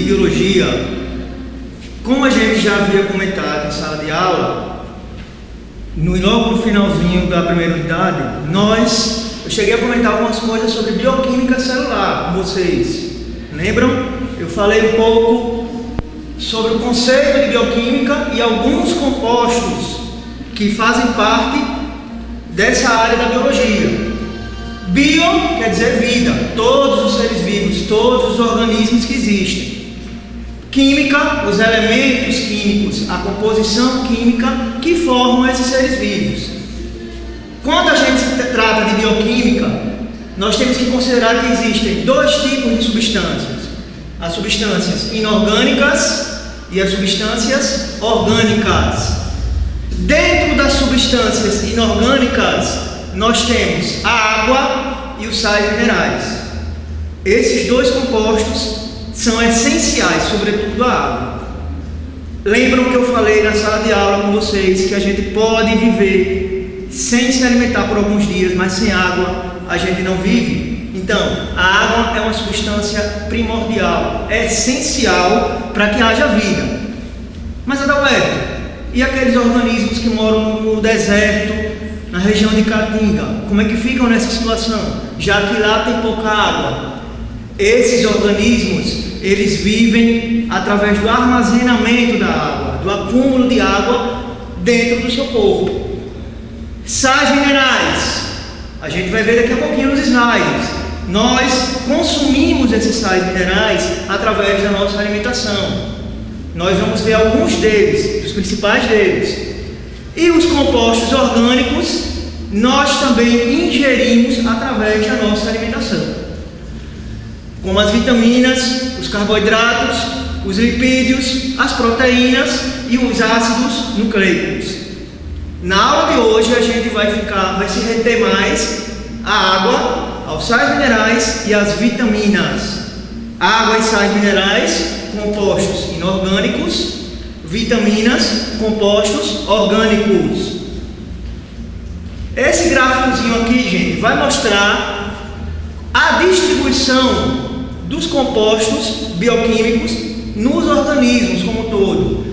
biologia, como a gente já havia comentado em sala de aula, logo no finalzinho da primeira unidade, eu cheguei a comentar algumas coisas sobre bioquímica celular com vocês. Lembram? Eu falei um pouco sobre o conceito de bioquímica e alguns compostos que fazem parte dessa área da biologia. Bio quer dizer vida, todos os seres vivos, todos os organismos que existem. Química, os elementos químicos, a composição química que formam esses seres vivos. Quando a gente trata de bioquímica, nós temos que considerar que existem dois tipos de substâncias: as substâncias inorgânicas e as substâncias orgânicas. Dentro das substâncias inorgânicas, nós temos a água e os sais minerais. Esses dois compostos são essenciais, sobretudo a água. Lembram que eu falei na sala de aula com vocês que a gente pode viver sem se alimentar por alguns dias, mas sem água a gente não vive? Então, a água é uma substância primordial, é essencial para que haja vida. Mas, Adalberto, e aqueles organismos que moram no deserto, na região de Caatinga, como é que ficam nessa situação? Já que lá tem pouca água. Esses organismos, eles vivem através do armazenamento da água, do acúmulo de água dentro do seu corpo. Sais minerais, a gente vai ver daqui a pouquinho nos slides. Nós consumimos esses sais minerais através da nossa alimentação. Nós vamos ver alguns deles, os principais deles. E os compostos orgânicos, nós também ingerimos através da nossa alimentação, como as vitaminas, os carboidratos, os lipídios, as proteínas e os ácidos nucleicos. Na aula de hoje a gente vai se reter mais à água, aos sais minerais e às vitaminas. Água e sais minerais, compostos inorgânicos; vitaminas, compostos orgânicos. Esse gráficozinho aqui, gente, vai mostrar a distribuição dos compostos bioquímicos nos organismos como um todo.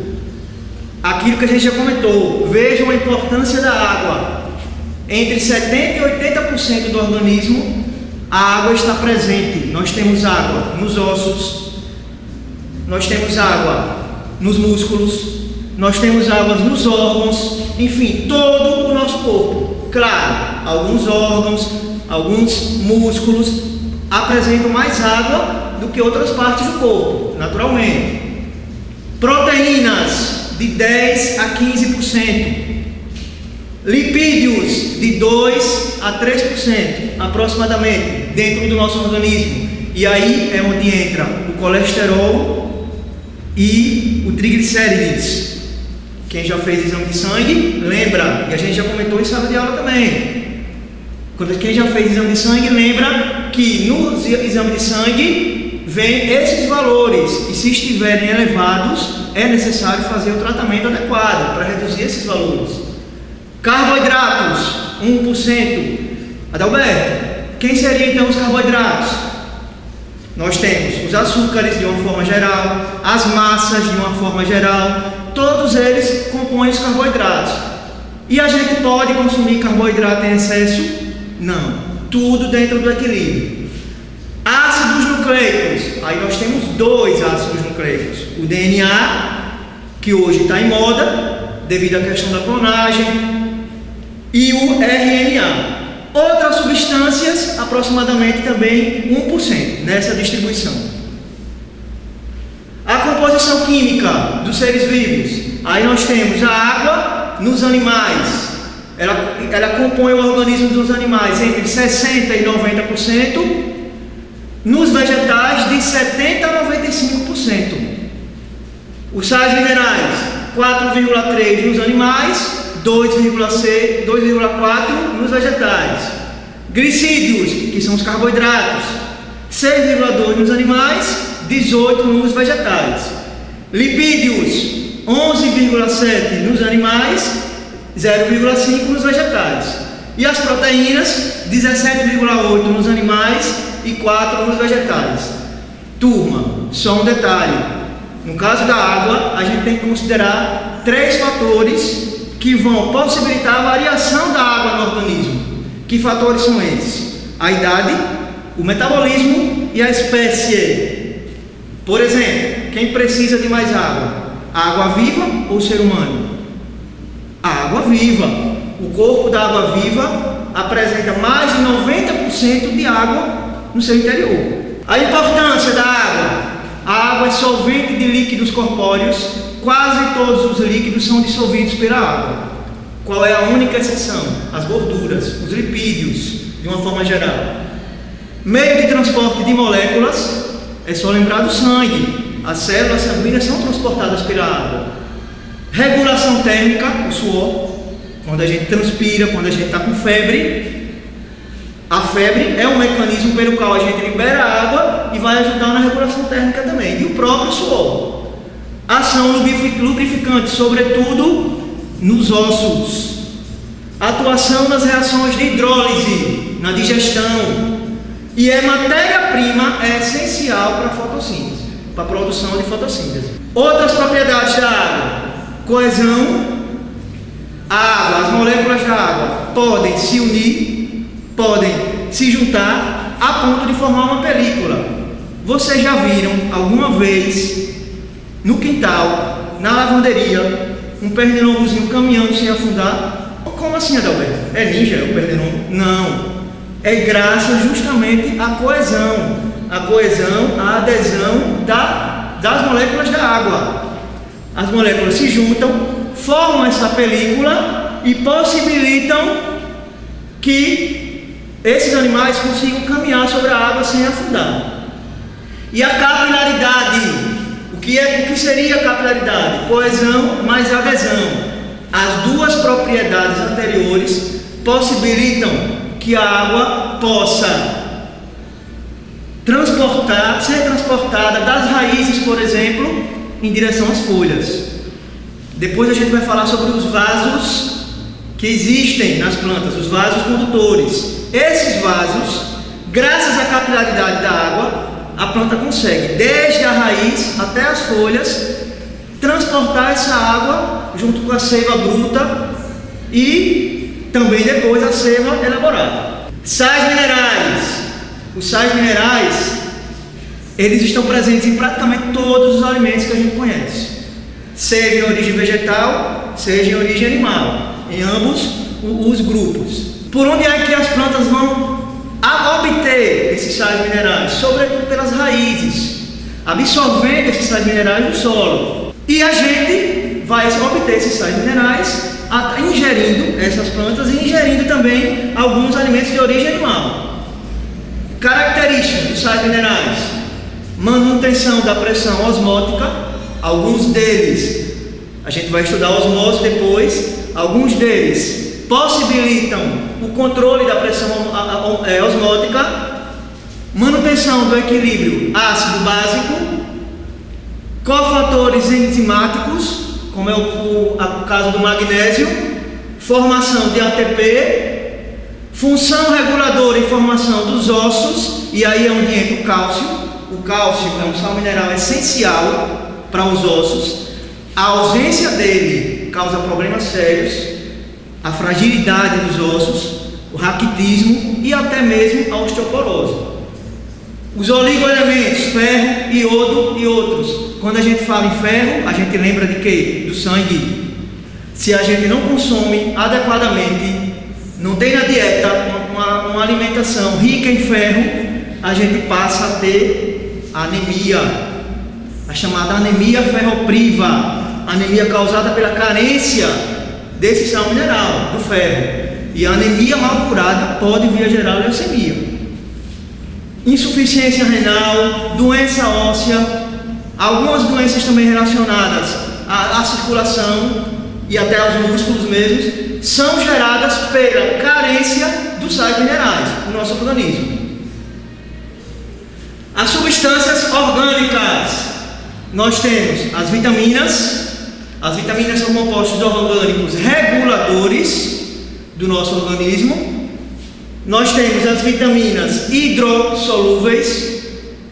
Aquilo que a gente já comentou, vejam a importância da água. Entre 70% e 80% do organismo, a água está presente. Nós temos água nos ossos, nós temos água nos músculos, nós temos água nos órgãos, enfim, todo o nosso corpo. Claro, alguns órgãos, alguns músculos apresentam mais água do que outras partes do corpo, naturalmente. Proteínas de 10 a 15%. Lipídios de 2 a 3% aproximadamente dentro do nosso organismo. E aí é onde entra o colesterol e o triglicérides. Quem já fez exame de sangue lembra, e a gente já comentou em sala de aula também. Quem já fez exame de sangue lembra que no exame de sangue vem esses valores, e se estiverem elevados é necessário fazer o tratamento adequado para reduzir esses valores. Carboidratos, 1%. Adalberto, quem seriam então os carboidratos? Nós temos os açúcares de uma forma geral, as massas de uma forma geral, todos eles compõem os carboidratos. E a gente pode consumir carboidrato em excesso? Não, tudo dentro do equilíbrio. Ácidos nucleicos, aí nós temos dois ácidos nucleicos: o DNA, que hoje está em moda devido à questão da clonagem, e o RNA. Outras substâncias, aproximadamente também 1% nessa distribuição. A composição química dos seres vivos, aí nós temos a água nos animais. Ela compõe o organismo dos animais entre 60% e 90%, nos vegetais de 70% a 95%. Os sais minerais, 4,3% nos animais, 2,4% nos vegetais. Glicídios, que são os carboidratos, 6,2% nos animais, 18% nos vegetais. Lipídios, 11,7% nos animais, 0,5% nos vegetais. E as proteínas, 17,8% nos animais e 4% nos vegetais. Turma, Só um detalhe: no caso da água, a gente tem que considerar 3 fatores que vão possibilitar a variação da água no organismo. Que fatores são esses? A idade, o metabolismo e a espécie. Por exemplo, quem precisa de mais água? A água viva ou o ser humano? A água viva. O corpo da água viva apresenta mais de 90% de água no seu interior. A importância da água: a água é solvente de líquidos corpóreos. Quase todos os líquidos são dissolvidos pela água. Qual é a única exceção? As gorduras, os lipídios, de uma forma geral. Meio de transporte de moléculas: é só lembrar do sangue. As células sanguíneas são transportadas pela água. Regulação térmica: o suor. Quando a gente transpira, quando a gente está com febre, a febre é um mecanismo pelo qual a gente libera a água e vai ajudar na regulação térmica também. E o próprio suor. Ação lubrificante, sobretudo nos ossos. Atuação nas reações de hidrólise, na digestão. E é matéria-prima, é essencial para a fotossíntese, para a produção de fotossíntese. Outras propriedades da água: coesão. A água, as moléculas da água podem se unir, podem se juntar a ponto de formar uma película. Vocês já viram alguma vez no quintal, na lavanderia, um pernilongozinho caminhando sem afundar? Como assim, Adalberto? É ninja o pernilongo? Não. É graças justamente à coesão. A coesão, a adesão das moléculas da água. As moléculas se juntam, formam essa película e possibilitam que esses animais consigam caminhar sobre a água sem afundar. E a capilaridade: o que seria a capilaridade? Coesão mais adesão. As duas propriedades anteriores possibilitam que a água possa ser transportada das raízes, por exemplo, em direção às folhas. Depois a gente vai falar sobre os vasos que existem nas plantas, os vasos condutores. Esses vasos, graças à capilaridade da água, a planta consegue, desde a raiz até as folhas, transportar essa água junto com a seiva bruta e também depois a seiva elaborada. Sais minerais. Os sais minerais, eles estão presentes em praticamente todos os alimentos que a gente conhece, seja em origem vegetal, seja em origem animal, em ambos os grupos. Por onde é que as plantas vão obter esses sais minerais? Sobretudo pelas raízes, absorvendo esses sais minerais do solo. E a gente vai obter esses sais minerais ingerindo essas plantas e ingerindo também alguns alimentos de origem animal. Características dos sais minerais: manutenção da pressão osmótica. Alguns deles, a gente vai estudar a osmose depois, alguns deles possibilitam o controle da pressão osmótica, manutenção do equilíbrio ácido-básico, cofatores enzimáticos, como é o caso do magnésio, formação de ATP, função reguladora e formação dos ossos, e aí é onde entra o cálcio. O cálcio é um sal mineral essencial para os ossos. A ausência dele causa problemas sérios, a fragilidade dos ossos, o raquitismo e até mesmo a osteoporose. Os oligoelementos, ferro, iodo e outros. Quando a gente fala em ferro, a gente lembra de quê? Do sangue. Se a gente não consome adequadamente, não tem na dieta uma alimentação rica em ferro, a gente passa a ter anemia, a chamada anemia ferropriva, anemia causada pela carência desse sal mineral, do ferro. E a anemia mal curada pode vir a gerar leucemia. Insuficiência renal, doença óssea, algumas doenças também relacionadas à circulação e até aos músculos mesmos, são geradas pela carência dos sais minerais no nosso organismo. As substâncias orgânicas. Nós temos as vitaminas. As vitaminas são compostos orgânicos reguladores do nosso organismo. Nós temos as vitaminas hidrossolúveis.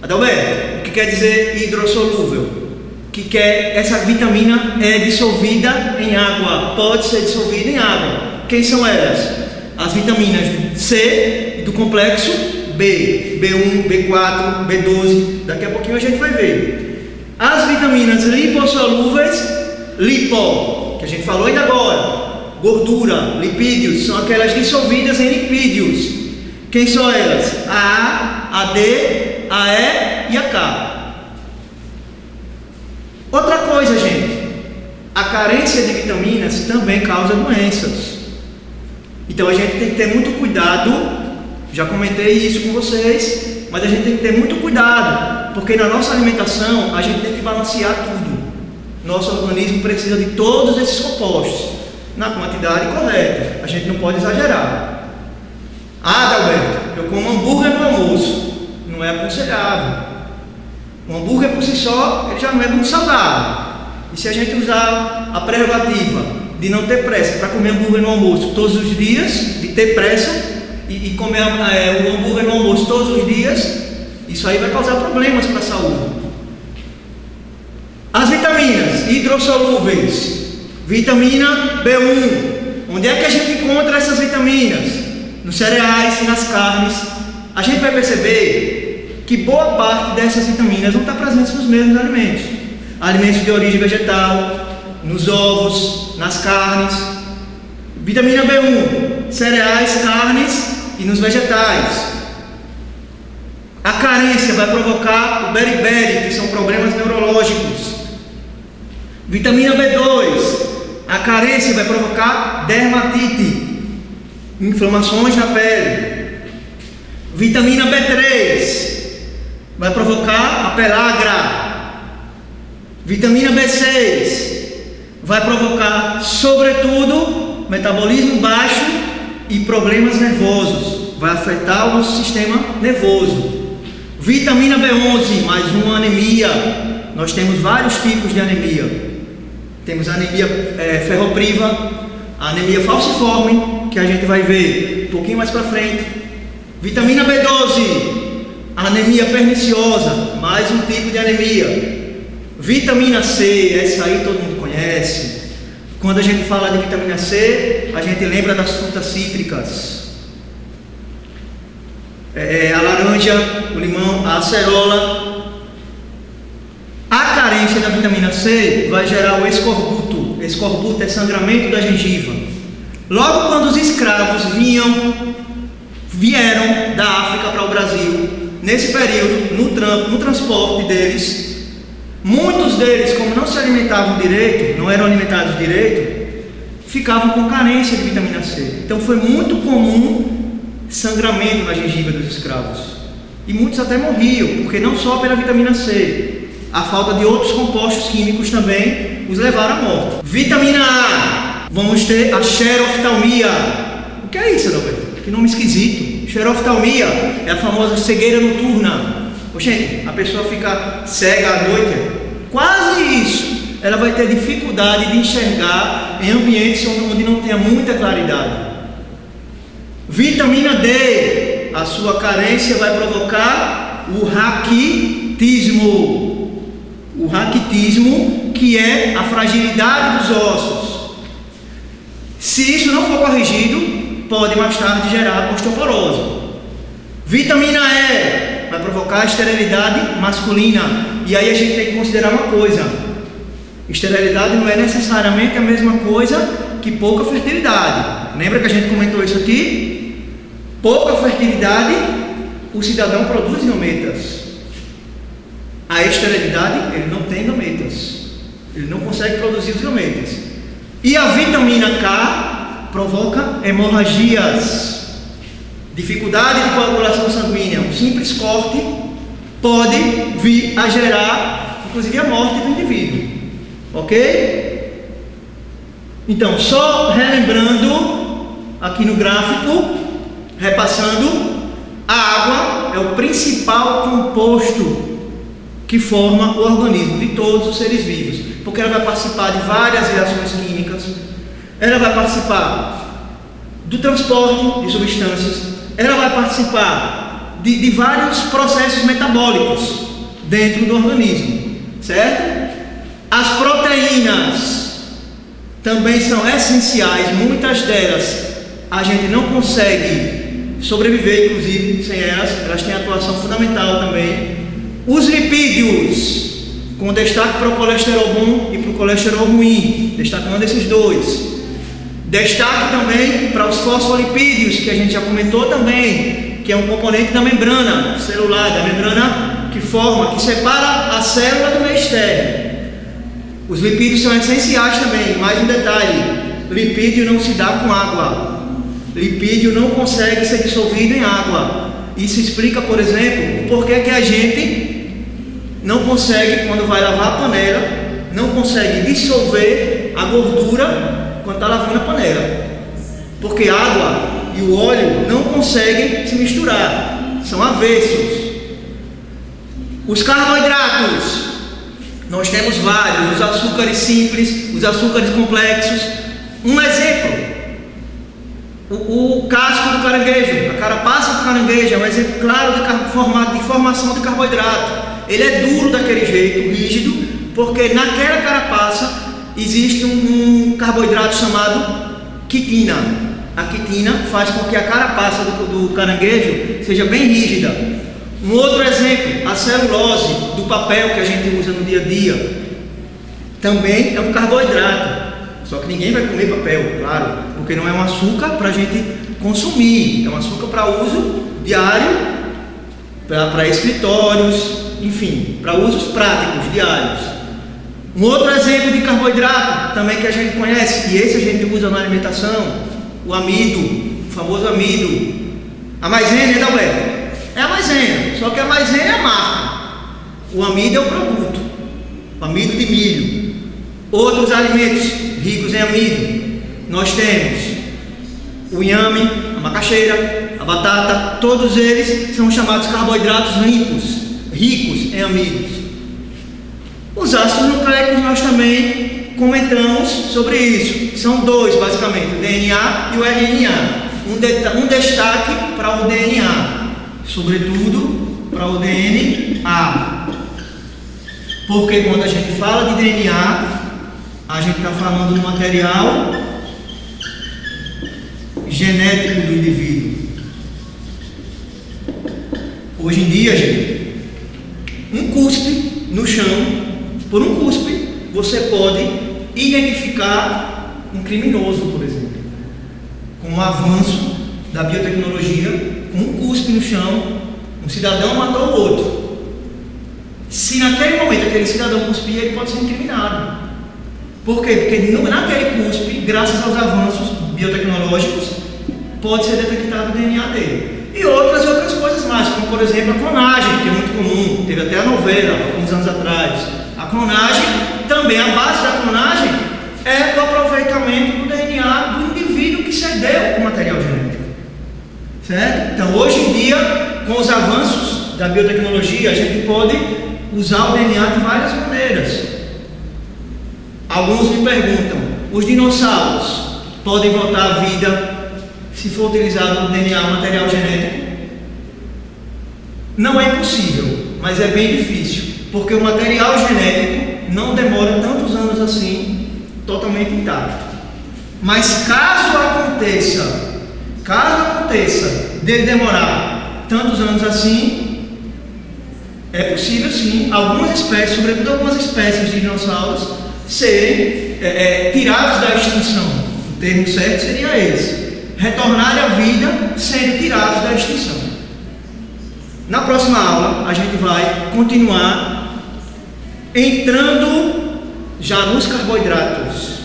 Adalberto, quer dizer hidrossolúvel, que quer essa vitamina é dissolvida em água, pode ser dissolvida em água. Quem são elas? As vitaminas C do complexo B, B1, B4, B12, daqui a pouquinho a gente vai ver. As vitaminas lipossolúveis, lipo, que a gente falou ainda agora, gordura, lipídios, são aquelas dissolvidas em lipídios. Quem são elas? A A, a D, a E e a K. Outra coisa, gente, a carência de vitaminas também causa doenças. Então a gente tem que ter muito cuidado. Já comentei isso com vocês, mas a gente tem que ter muito cuidado, porque na nossa alimentação a gente tem que balancear tudo. Nosso organismo precisa de todos esses compostos na quantidade correta. A gente não pode exagerar. Ah, Adalberto, eu como hambúrguer no almoço. Não é aconselhável. O hambúrguer por si só ele já não é muito saudável. E se a gente usar a prerrogativa de não ter pressa para comer hambúrguer no almoço todos os dias, de ter pressa e comer o hambúrguer no almoço todos os dias, isso aí vai causar problemas para a saúde. As vitaminas hidrossolúveis, vitamina B1, onde é que a gente encontra essas vitaminas? Nos cereais e nas carnes. A gente vai perceber que boa parte dessas vitaminas vão estar presentes nos mesmos alimentos. Alimentos de origem vegetal, nos ovos, nas carnes. Vitamina B1, cereais, carnes e nos vegetais. A carência vai provocar o beriberi, que são problemas neurológicos. Vitamina B2, a carência vai provocar dermatite, inflamações na pele. Vitamina B3 vai provocar a pellagra. Vitamina B6 vai provocar, sobretudo, metabolismo baixo e problemas nervosos. Vai afetar o nosso sistema nervoso. Vitamina B11, mais uma anemia. Nós temos vários tipos de anemia. Temos a anemia ferropriva, a anemia falciforme, que a gente vai ver um pouquinho mais para frente. Vitamina B12, a anemia perniciosa, mais um tipo de anemia. Vitamina C, essa aí todo mundo conhece. Quando a gente fala de vitamina C, a gente lembra das frutas cítricas. A laranja, o limão, a acerola. A carência da vitamina C vai gerar o escorbuto. Escorbuto é sangramento da gengiva. Logo quando os escravos vieram da África para o Brasil, nesse período, no transporte deles, muitos deles, como não se alimentavam direito, não eram alimentados direito, ficavam com carência de vitamina C. Então foi muito comum sangramento na gengiva dos escravos. E muitos até morriam, porque não só pela vitamina C, a falta de outros compostos químicos também os levaram à morte. Vitamina A, vamos ter a xeroftalmia. O que é isso, Roberto? Que nome esquisito. Xeroftalmia é a famosa cegueira noturna. Gente, a pessoa fica cega à noite. Quase isso. Ela vai ter dificuldade de enxergar em ambientes onde não tenha muita claridade. Vitamina D, a sua carência vai provocar o raquitismo. O raquitismo, que é a fragilidade dos ossos. Se isso não for corrigido, pode mais tarde gerar osteoporose. Vitamina E vai provocar a esterilidade masculina. E aí a gente tem que considerar uma coisa: esterilidade não é necessariamente a mesma coisa que pouca fertilidade. Lembra que a gente comentou isso aqui? Pouca fertilidade, o cidadão produz gametas. A esterilidade, ele não tem gametas. Ele não consegue produzir os gametas. E a vitamina K provoca hemorragias, dificuldade de coagulação sanguínea. Um simples corte pode vir a gerar, inclusive, a morte do indivíduo. Ok? Então, só relembrando aqui no gráfico, repassando, a água é o principal composto que forma o organismo de todos os seres vivos, porque ela vai participar de várias reações químicas, ela vai participar do transporte de substâncias, ela vai participar de vários processos metabólicos. dentro do organismo, certo? As proteínas também são essenciais, muitas delas a gente não consegue sobreviver, inclusive, sem elas têm atuação fundamental também. Os lipídios, com destaque para o colesterol bom e para o colesterol ruim, destacando esses dois. Destaque também para os fosfolipídios, que a gente já comentou também, que é um componente da membrana celular, da membrana que separa a célula do meio externo. Os lipídios são essenciais também. Mais um detalhe: lipídio não se dá com água. Lipídio não consegue ser dissolvido em água. Isso explica, por exemplo, por que a gente não consegue, quando vai lavar a panela, não consegue dissolver a gordura quando está lavando a panela. Porque a água e o óleo não conseguem se misturar, são avessos. Os carboidratos, nós temos vários: os açúcares simples, os açúcares complexos. Um exemplo: o casco do caranguejo, a carapaça do caranguejo é um exemplo claro de formação de carboidrato. Ele é duro daquele jeito, rígido, porque naquela carapaça existe um carboidrato chamado quitina. A quitina faz com que a carapaça do caranguejo seja bem rígida. Um outro exemplo: a celulose do papel que a gente usa no dia a dia também é um carboidrato. Só que ninguém vai comer papel, claro, porque não é um açúcar para a gente consumir, é um açúcar para uso diário, para escritórios, enfim, para usos práticos diários. Um outro exemplo de carboidrato também que a gente conhece, e esse a gente usa na alimentação: o amido, o famoso amido. A maisena, né, Dalberto? É a maisena, só que a maisena é a marca, o amido é o produto, o amido de milho. Outros alimentos ricos em amido, nós temos o inhame, a macaxeira, a batata. Todos eles são chamados carboidratos limpos, ricos em amidos. Os ácidos nucleicos nós também comentamos sobre isso. São dois, basicamente: o DNA e o RNA. Um destaque para o DNA, sobretudo para o DNA, porque quando a gente fala de DNA, a gente está falando do material genético do indivíduo. Hoje em dia, gente, um cuspe no chão, por um cuspe, você pode identificar um criminoso, por exemplo. Com o avanço da biotecnologia, com um cuspe no chão, um cidadão matou o outro. Se naquele momento aquele cidadão cuspir, ele pode ser incriminado. Por quê? Porque naquele cuspe, graças aos avanços biotecnológicos, pode ser detectado o DNA dele. E outras coisas mais, como por exemplo a clonagem, que é muito comum, teve até a novela alguns anos atrás. A clonagem, também a base da clonagem é do aproveitamento do DNA do indivíduo que cedeu o material genético. Certo? Então hoje em dia, com os avanços da biotecnologia, a gente pode usar o DNA de várias maneiras. Alguns me perguntam: os dinossauros podem voltar à vida se for utilizado o DNA, o material genético? Não é impossível, mas é bem difícil, porque o material genético não demora tantos anos assim totalmente intacto. Mas caso aconteça dele demorar tantos anos assim, é possível sim algumas espécies, sobretudo algumas espécies de dinossauros, serem tirados da extinção. O termo certo seria esse: retornarem à vida sendo tirados da extinção. Na próxima aula a gente vai continuar entrando já nos carboidratos,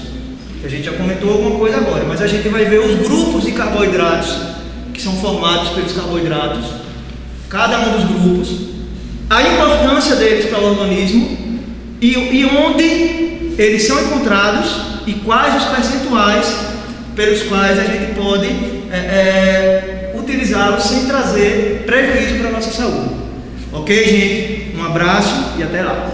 que a gente já comentou alguma coisa agora, mas a gente vai ver os grupos de carboidratos que são formados pelos carboidratos, cada um dos grupos, a importância deles para o organismo e onde eles são encontrados e quais os percentuais pelos quais a gente pode utilizá-los sem trazer prejuízo para a nossa saúde. Ok, gente? Um abraço e até lá.